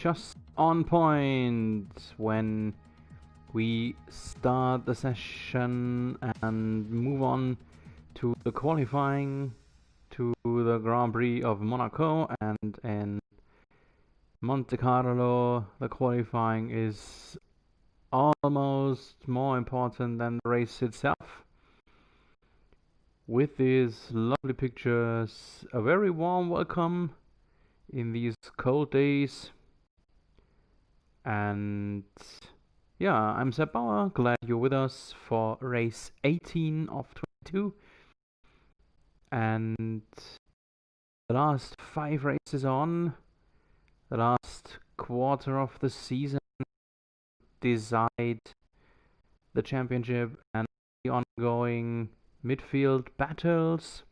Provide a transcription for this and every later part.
just on point when we start the session and move on to the qualifying to the Grand Prix of Monaco, and in Monte Carlo the qualifying is almost more important than the race itself. With these lovely pictures, a very warm welcome in these cold days. And yeah, I'm Sepp Bauer, glad you're with us for race 18 of 22. And the last 5 races on, the last quarter of the season, decide the championship and the ongoing midfield battles.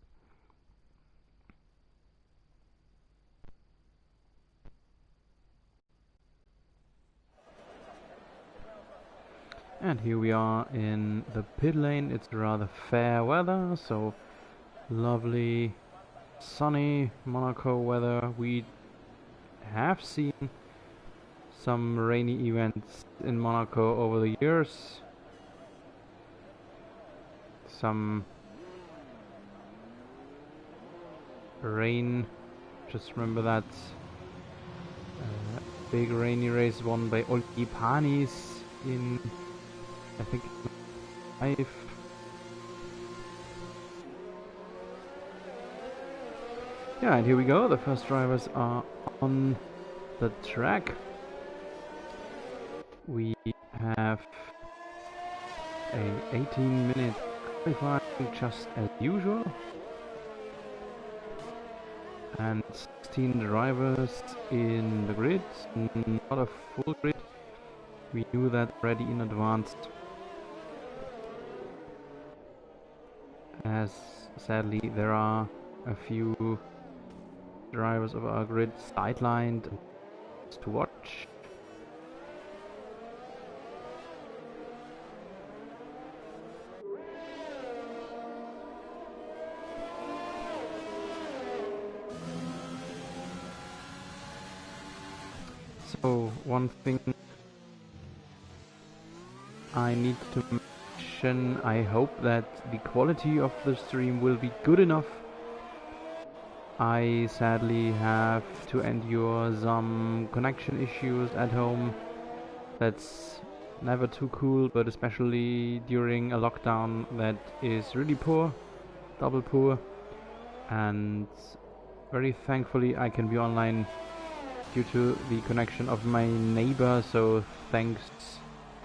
And here we are in the pit lane. It's rather fair weather, so lovely sunny Monaco weather. We have seen some rainy events in Monaco over the years. Some rain, just remember that big rainy race won by Olgi Panis in, I think, 5. Yeah, and here we go. The first drivers are on the track. We have a 18-minute qualifying just as usual, and 16 drivers in the grid, not a full grid. We knew that already in advance, as sadly there are a few drivers of our grid sidelined to watch. So one thing I need to mention, I hope that the quality of the stream will be good enough. I sadly have to endure some connection issues at home. That's never too cool, but especially during a lockdown that is really poor, double poor. And very thankfully I can be online due to the connection of my neighbor, so thanks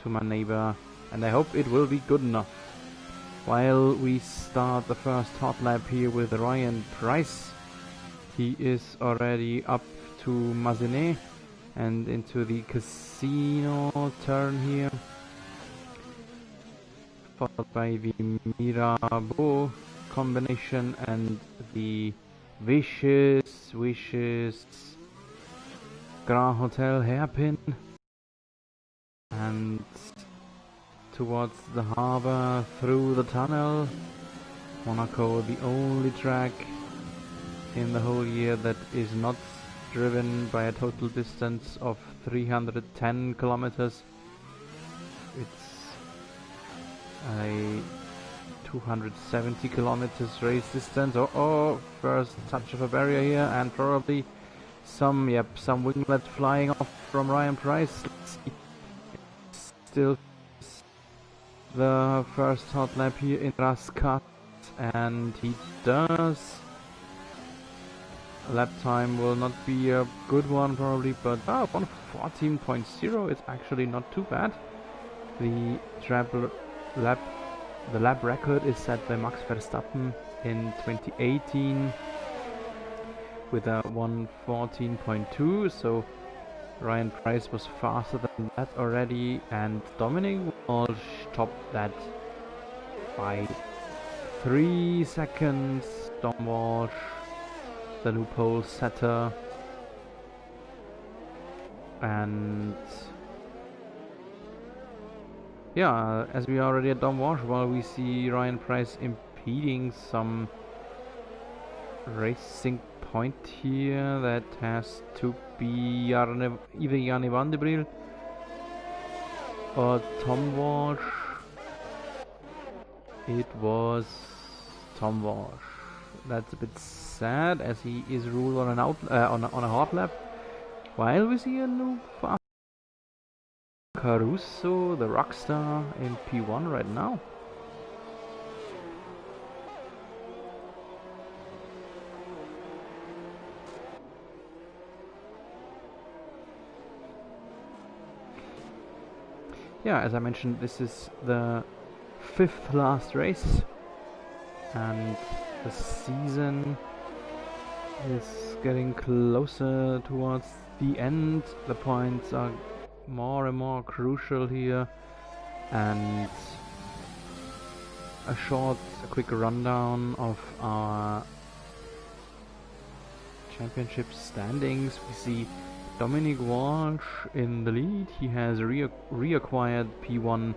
to my neighbor, and I hope it will be good enough. While we start the first hot lap here with Ryan Price, he is already up to Mazenet and into the casino turn here, followed by the Mirabeau combination and the vicious Grand Hotel hairpin, and towards the harbor through the tunnel. Monaco, the only track in the whole year that is not driven by a total distance of 310 kilometers. It's a 270 kilometers race distance. Oh, first touch of a barrier here, and probably some winglet flying off from Ryan Price. Let's see. Still the first hot lap here in Rascat, and he does. Lap time will not be a good one probably, but 1:14.0 is actually not too bad. The lap record is set by Max Verstappen in 2018 with a 1:14.2, so Ryan Price was faster than that already, and Dominic Walsh topped that by 3 seconds. Dom Walsh, the loophole setter. And yeah, as we already at Dom Walsh, while we see Ryan Price impeding some racing point here. That has to be either Janne van de Briel or Tom Walsh. It was Tom Walsh. That's a bit sad, as he is ruled on an on a hard lap. While we see a new Caruso, the rockstar, in P1 right now. Yeah, as I mentioned, this is the 5th last race, and the season is getting closer towards the end. The points are more and more crucial here, and a quick rundown of our championship standings. We see Dominic Walsh in the lead. He has reacquired P1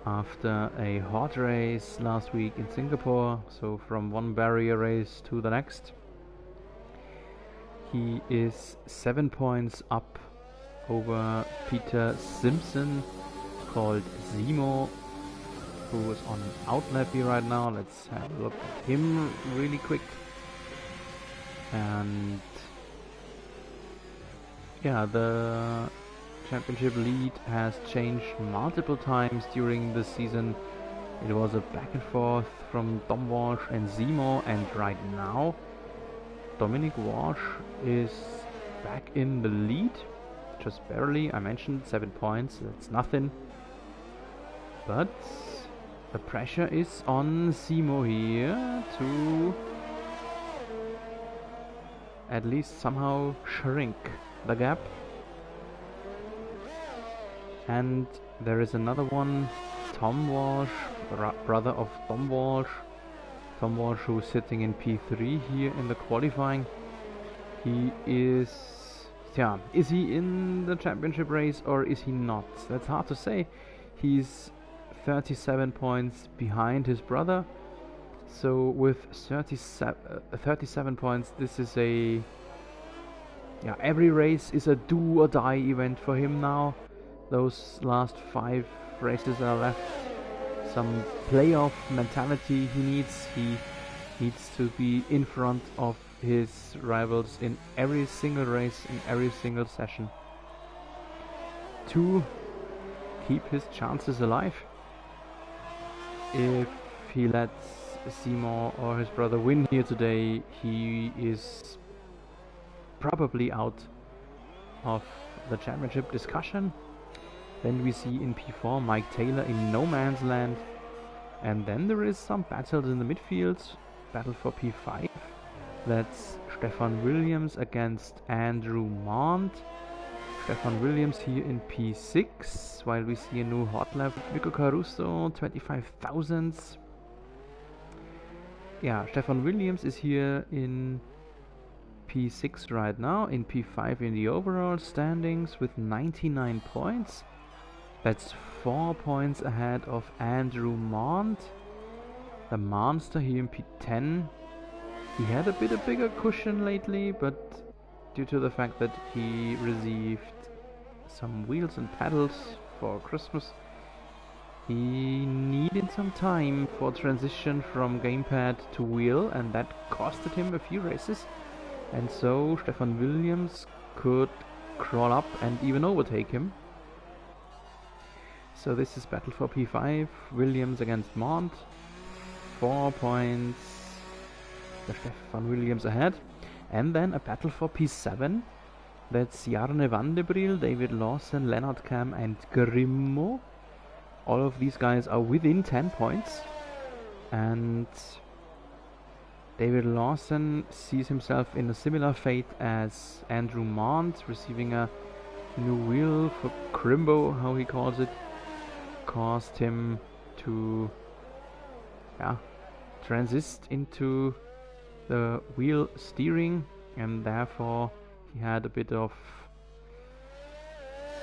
after a hot race last week in Singapore, so from one barrier race to the next. He is 7 points up over Peter Simpson, called Zemo, who is on outlappy right now. Let's have a look at him really quick. And yeah, the championship lead has changed multiple times during the season. It was a back and forth from Tom Walsh and Zemo, and right now Dominic Walsh is back in the lead, just barely. I mentioned 7 points, that's nothing. But the pressure is on Zemo here to at least somehow shrink the gap. And there is another one, Tom Walsh, brother of Tom Walsh. Tom Walsh, who's sitting in P3 here in the qualifying. He is... yeah, is he in the championship race or is he not? That's hard to say. He's 37 points behind his brother. So with 37 points, this is a... yeah, every race is a do or die event for him now. Those last 5 races are left. Some playoff mentality he needs. He needs to be in front of his rivals in every single race, in every single session, to keep his chances alive. If he lets Zemo or his brother win here today, he is probably out of the championship discussion. Then we see in P4 Mike Taylor in no man's land, and then there is some battles in the midfield. Battle for P5, that's Stefan Williams against Andrew Mont. Stefan Williams here in P6, while we see a new hot lap, Vico Caruso, 25,000. Yeah, Stefan Williams is here in P6 right now, in P5 in the overall standings with 99 points. That's 4 points ahead of Andrew Mont. The monster here in P10. He had a bit of bigger cushion lately, but due to the fact that he received some wheels and pedals for Christmas, he needed some time for transition from gamepad to wheel, and that costed him a few races. And so Stefan Williams could crawl up and even overtake him. So this is battle for P5, Williams against Mont. 4 points, the Stefan Williams ahead. And then a battle for P7, that's Jarne van de Briel, David Lawson, Leonard Cam and Grimmo. All of these guys are within 10 points. And David Lawson sees himself in a similar fate as Andrew Mont, receiving a new wheel for Crimbo, how he calls it. Caused him to transist into the wheel steering, and therefore he had a bit of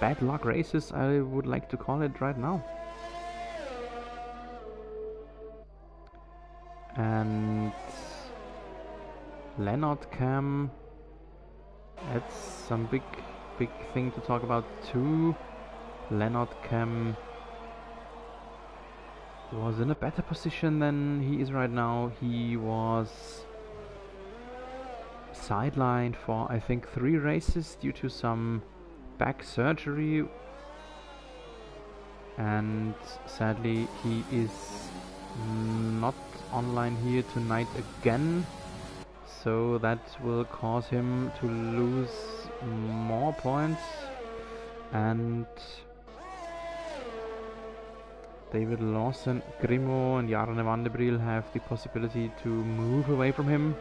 bad luck races, I would like to call it right now. And Leonard Cam. That's some big thing to talk about too. Leonard Cam was in a better position than he is right now. He was sidelined for I think 3 races due to some back surgery, and sadly he is not online here tonight again, so that will cause him to lose more points, and David Lawson, Grimo and Jarne Vanderbril have the possibility to move away from him.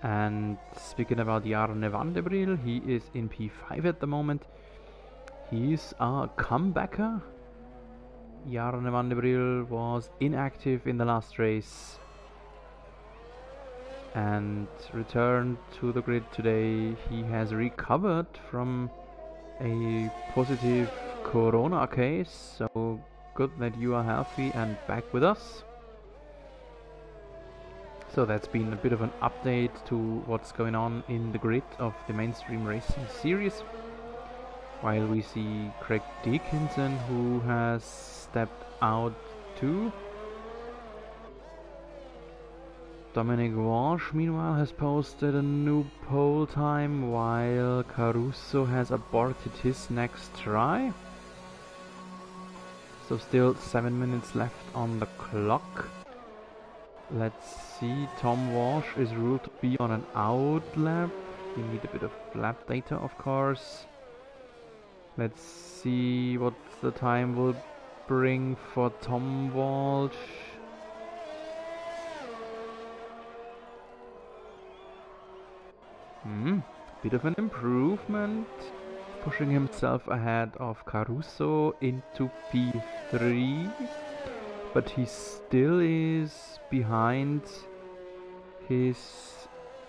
And speaking about Jarne Vanderbril, he is in P5 at the moment. He's a comebacker. Jarne Vanderbril was inactive in the last race and returned to the grid today. He has recovered from a positive corona case, so good that you are healthy and back with us. So that's been a bit of an update to what's going on in the grid of the mainstream racing series. While we see Craig Dickinson, who has stepped out too. Dominic Walsh meanwhile has posted a new pole time, while Caruso has aborted his next try. So still 7 minutes left on the clock. Let's see, Tom Walsh is ruled to be on an out lap. We need a bit of lap data, of course. Let's see what the time will bring for Tom Walsh. Bit of an improvement, pushing himself ahead of Caruso into P3, but he still is behind his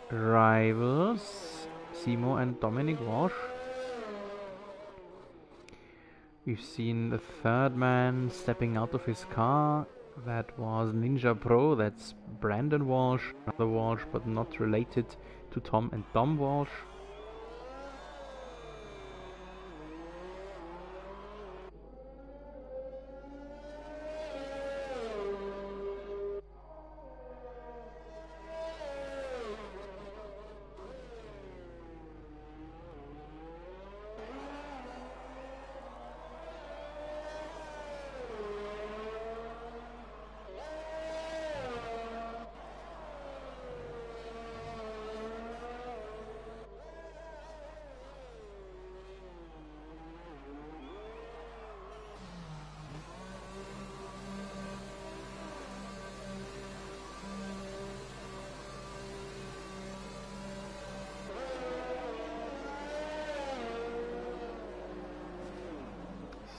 rivals, Simo and Dominic Walsh. We've seen the third man stepping out of his car. That was Ninja Pro, that's Brandon Walsh, another Walsh but not related to Tom and Dom Walsh.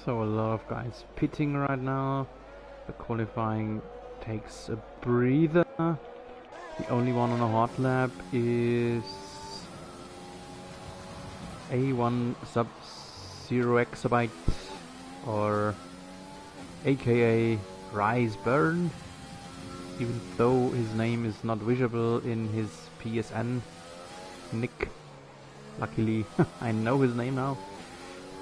So a lot of guys pitting right now. The qualifying takes a breather. The only one on a hot lap is A1 Sub-Zero Exabyte, or aka Rise Burn, even though his name is not visible in his PSN nick. Luckily I know his name now.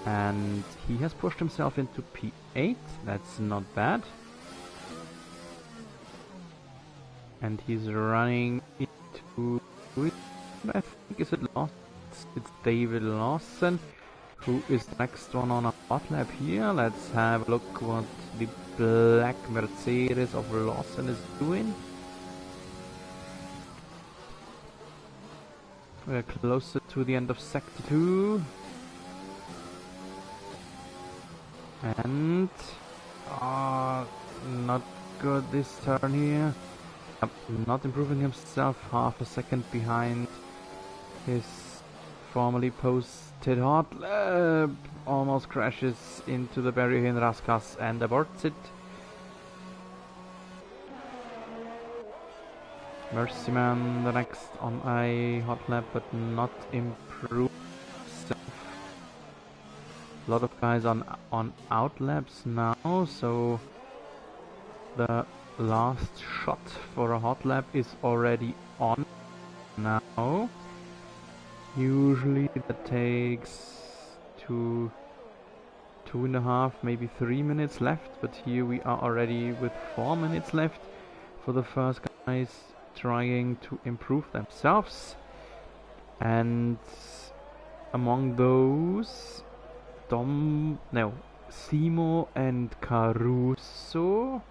And he has pushed himself into P8, that's not bad. And he's running into, I think, is it Lawson? It's David Lawson, who is the next one on a hot lap here. Let's have a look what the black Mercedes of Lawson is doing. We're closer to the end of Sector 2. And not good this turn here. Not improving himself, half a second behind his formerly posted hot lap. Almost crashes into the barrier in Raskas and aborts it. Mercy Man the next on a hot lap, but not improved. A lot of guys on out laps now, so the last shot for a hot lap is already on. Usually that takes 2.5, maybe 3 minutes left, but here we are already with 4 minutes left for the first guys trying to improve themselves. And among those, Simo and Caruso.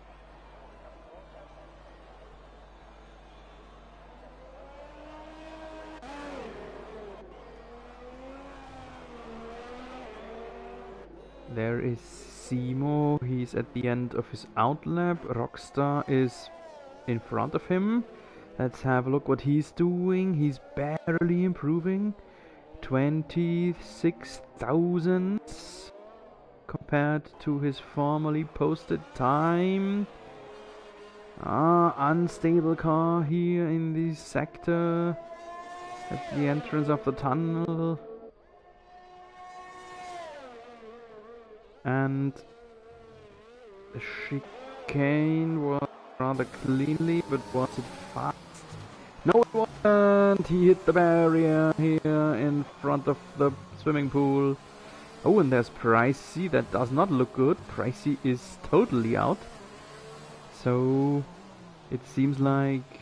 There is Simo, he's at the end of his outlap. Rockstar is in front of him. Let's have a look what he's doing. He's barely improving. 26,000 compared to his formerly posted time. Unstable car here in this sector at the entrance of the tunnel. And the chicane was rather cleanly, but was it fast? No, it wasn't! He hit the barrier here in front of the swimming pool. Oh, and there's Pricey. That does not look good. Pricey is totally out. So it seems like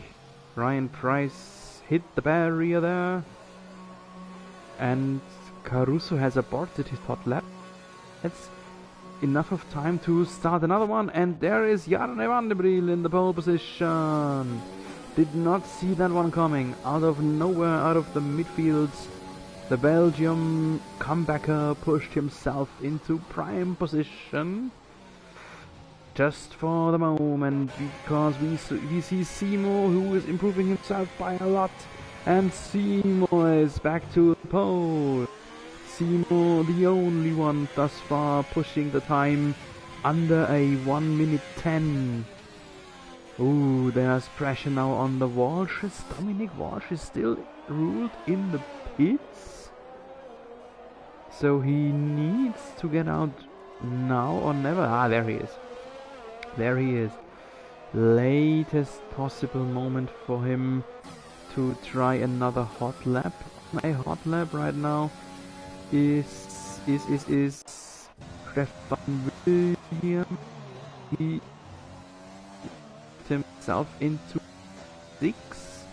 Ryan Price hit the barrier there. And Caruso has aborted his hot lap. That's enough of time to start another one, and there is Jarne van der Briel in the pole position. Did not see that one coming. Out of nowhere, out of the midfields, the Belgium comebacker pushed himself into prime position. Just for the moment, because we see Simo, who is improving himself by a lot, and Simo is back to the pole. Simo, the only one thus far pushing the time under a 1 minute 10. Ooh, there's pressure now on the Walshes. Dominic Walsh is still ruled in the pits. So he needs to get out now or never. Ah, there he is. There he is. Latest possible moment for him to try another hot lap. A hot lap right now is Stefan William. He himself into 6.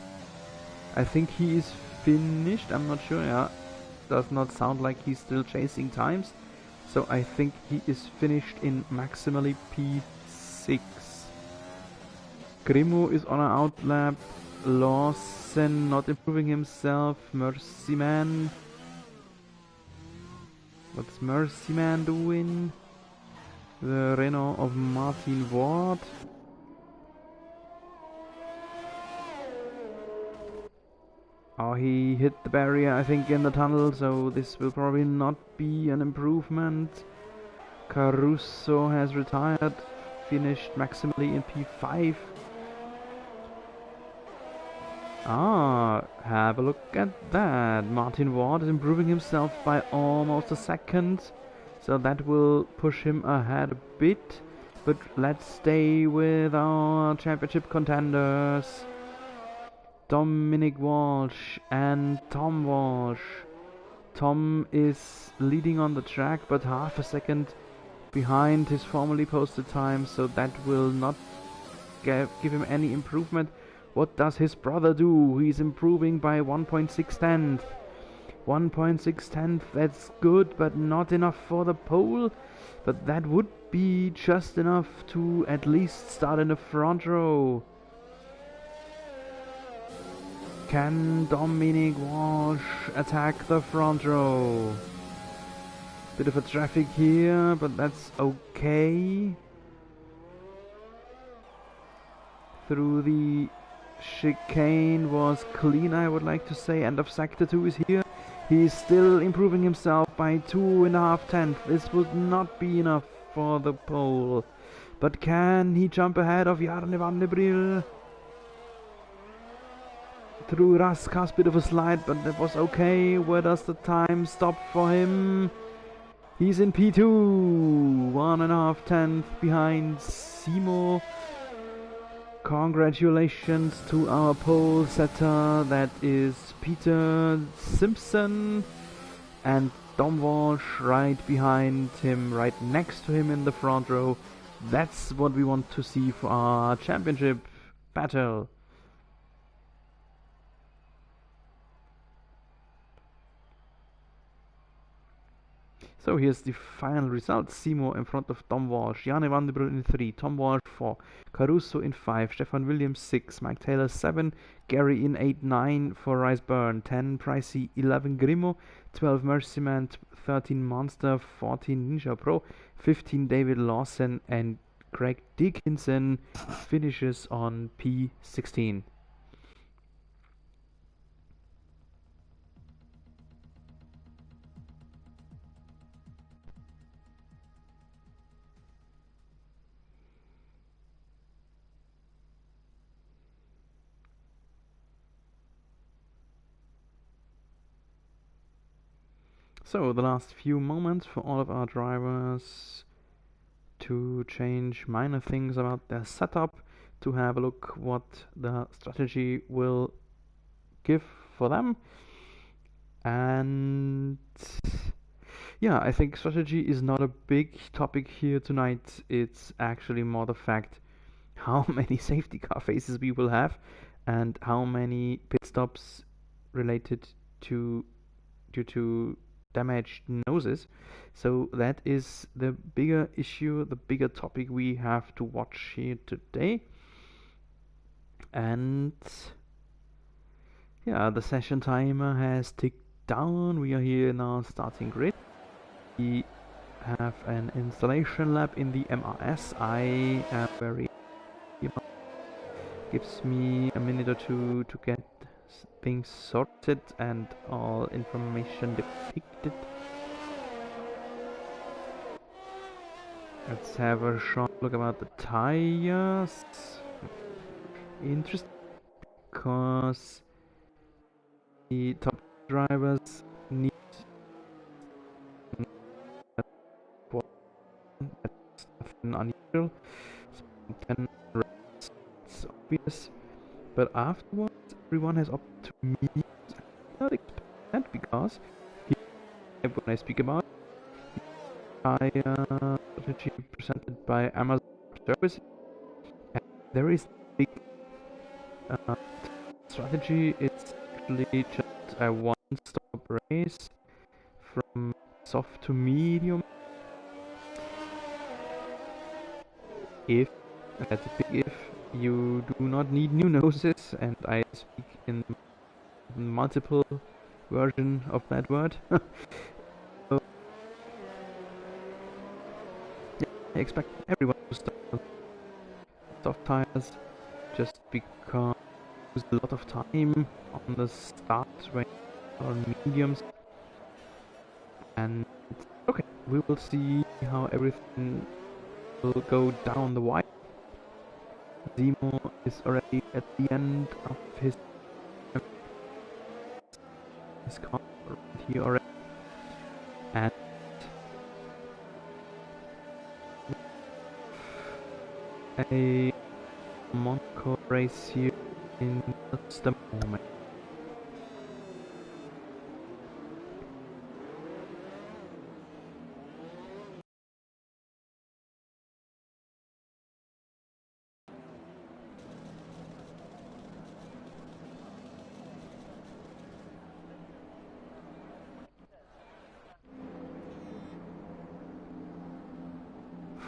I think he is finished. I'm not sure. Yeah, does not sound like he's still chasing times. So I think he is finished in maximally P6. Grimo is on an outlap. Lawson not improving himself. Mercyman. What's Mercyman doing? The Renault of Martin Ward. Oh, he hit the barrier, I think, in the tunnel, so this will probably not be an improvement. Caruso has retired, finished maximally in P5. Ah, have a look at that. Martin Ward is improving himself by almost a second, so that will push him ahead a bit. But let's stay with our championship contenders. Dominic Walsh and Tom Walsh. Tom is leading on the track, but half a second behind his formerly posted time, so that will not give him any improvement. What does his brother do? He's improving by 1.6 tenths. 1.6 tenths, that's good, but not enough for the pole. But that would be just enough to at least start in the front row. Can Dominic Walsh attack the front row? Bit of a traffic here, but that's okay. Through the chicane was clean, I would like to say. End of sector 2 is here. He's still improving himself by 2.5 tenths. This would not be enough for the pole. But can he jump ahead of Jarne van der Briel? Through Raskas, bit of a slide, but that was okay. Where does the time stop for him? He's in P2, 1.5 tenths behind Simo. Congratulations to our pole setter, that is Peter Simpson, and Dom Walsh right behind him, right next to him in the front row. That's what we want to see for our championship battle. So here's the final result. Simo in front of Tom Walsh, Jane van der Brun in 3, Tom Walsh 4, Caruso in 5, Stefan Williams 6, Mike Taylor 7, Gary in 8, 9 for Rice Byrne, 10 Pricey, 11 Grimo, 12 Mercyman, 13 Monster, 14 Ninja Pro, 15 David Lawson, and Greg Dickinson finishes on P16. So the last few moments for all of our drivers to change minor things about their setup, to have a look what the strategy will give for them. And yeah, I think strategy is not a big topic here tonight. It's actually more the fact how many safety car phases we will have and how many pit stops related to due to damaged noses. So that is the bigger issue, the bigger topic we have to watch here today. And yeah, the session timer has ticked down. We are here now starting grid. We have an installation lab in the MRS. I am very gives me a minute or two to get things sorted and all information depicted. Let's have a short look about the tires. Interesting, because the top drivers need that's nothing unusual. So 10 rounds, it's obvious. But afterwards, everyone has opted to meet. Not expect that, because here, when I speak about tire strategy presented by Amazon Service, there is big strategy. It's actually just a one-stop race from soft to medium. If, that's a big if, you do not need new noses, and I speak in multiple version of that word. So, yeah, I expect everyone to start with soft tires, just because lose a lot of time on the start when or mediums. And okay, we will see how everything will go down the wire. Zemo is already at the end of his car right here already, and a Monaco race here in just a moment.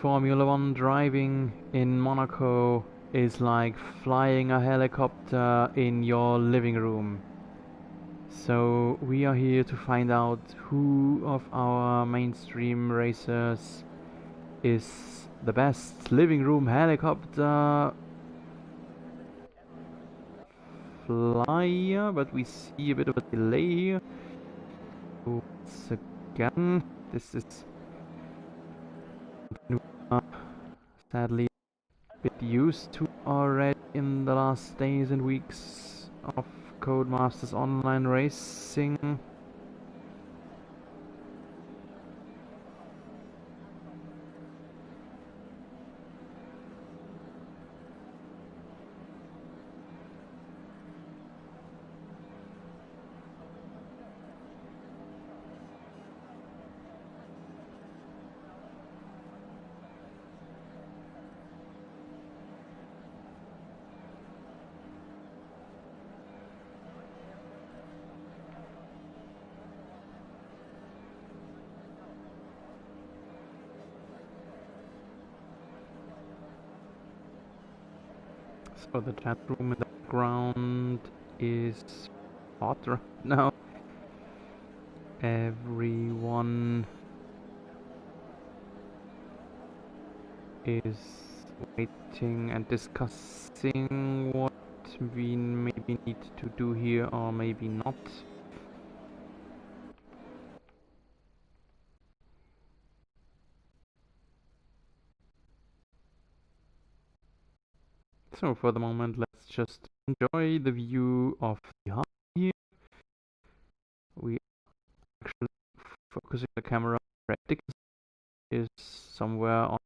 Formula One driving in Monaco is like flying a helicopter in your living room. So we are here to find out who of our mainstream racers is the best living room helicopter flyer, but we see a bit of a delay. Once again, this is sadly a bit used to already in the last days and weeks of Codemasters online racing. So the chat room in the background is hot right now. Everyone is waiting and discussing what we maybe need to do here or maybe not. So for the moment, let's just enjoy the view of the hub here. We are actually focusing the camera. Practice is somewhere on